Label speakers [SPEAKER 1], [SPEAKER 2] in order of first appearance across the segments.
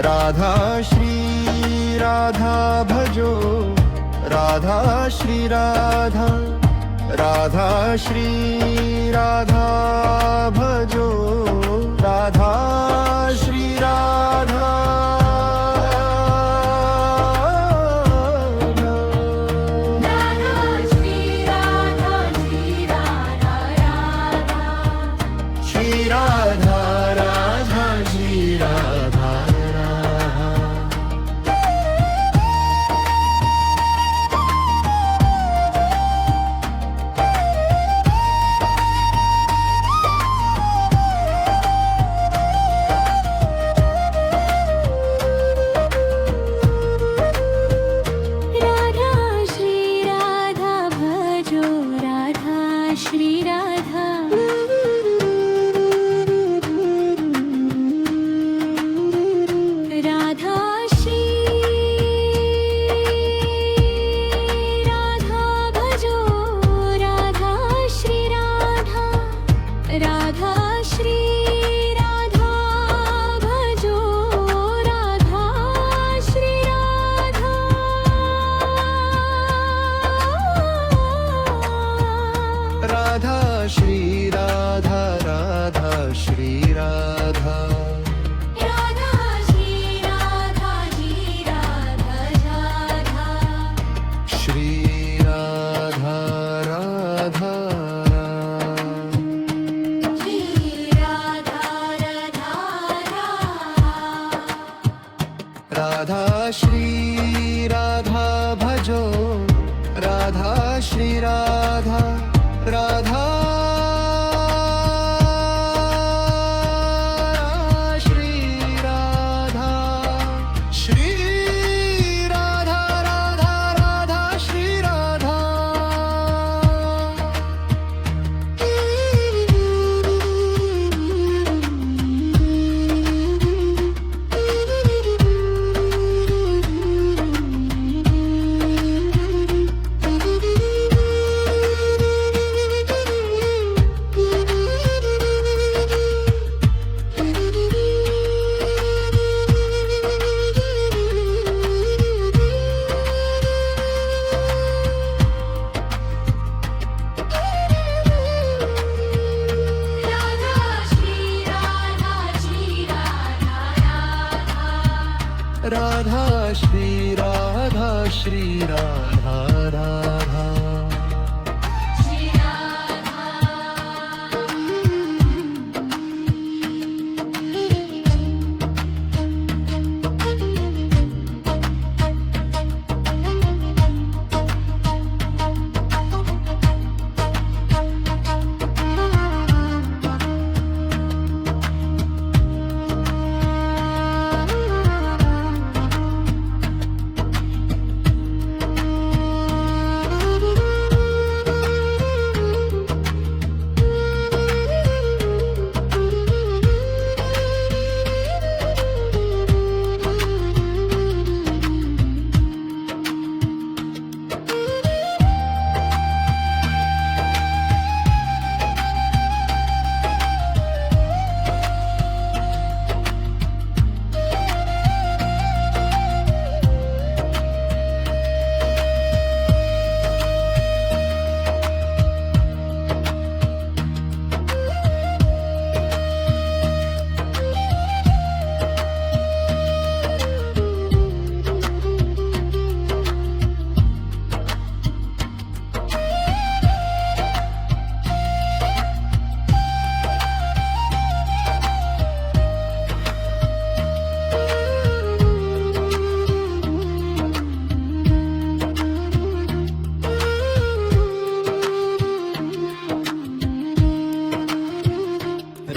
[SPEAKER 1] राधा श्री राधा भजो राधा श्री राधा राधा श्री राधा भजो राधा श्री राधा श्री राधा राधा श्री राधा
[SPEAKER 2] श्री राधा राधा श्री राधा भजो राधा श्री राधा राधा श्री राधा भजो राधा श्री राधा
[SPEAKER 1] राधा श्री राधा राधा श्री राधा
[SPEAKER 2] राधा श्री राधा जी राधा राधा
[SPEAKER 1] श्री राधा राधा
[SPEAKER 2] श्री राधा राधा
[SPEAKER 1] राधा श्री राधा भजो राधा श्री राधा राधा श्री राधा श्री राधा राधा राधा श्री राधा राधा श्री राधा श्री राधा राधा
[SPEAKER 2] श्री राधा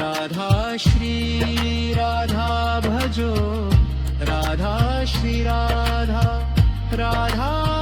[SPEAKER 1] राधा श्री राधा भजो राधा श्री राधा राधा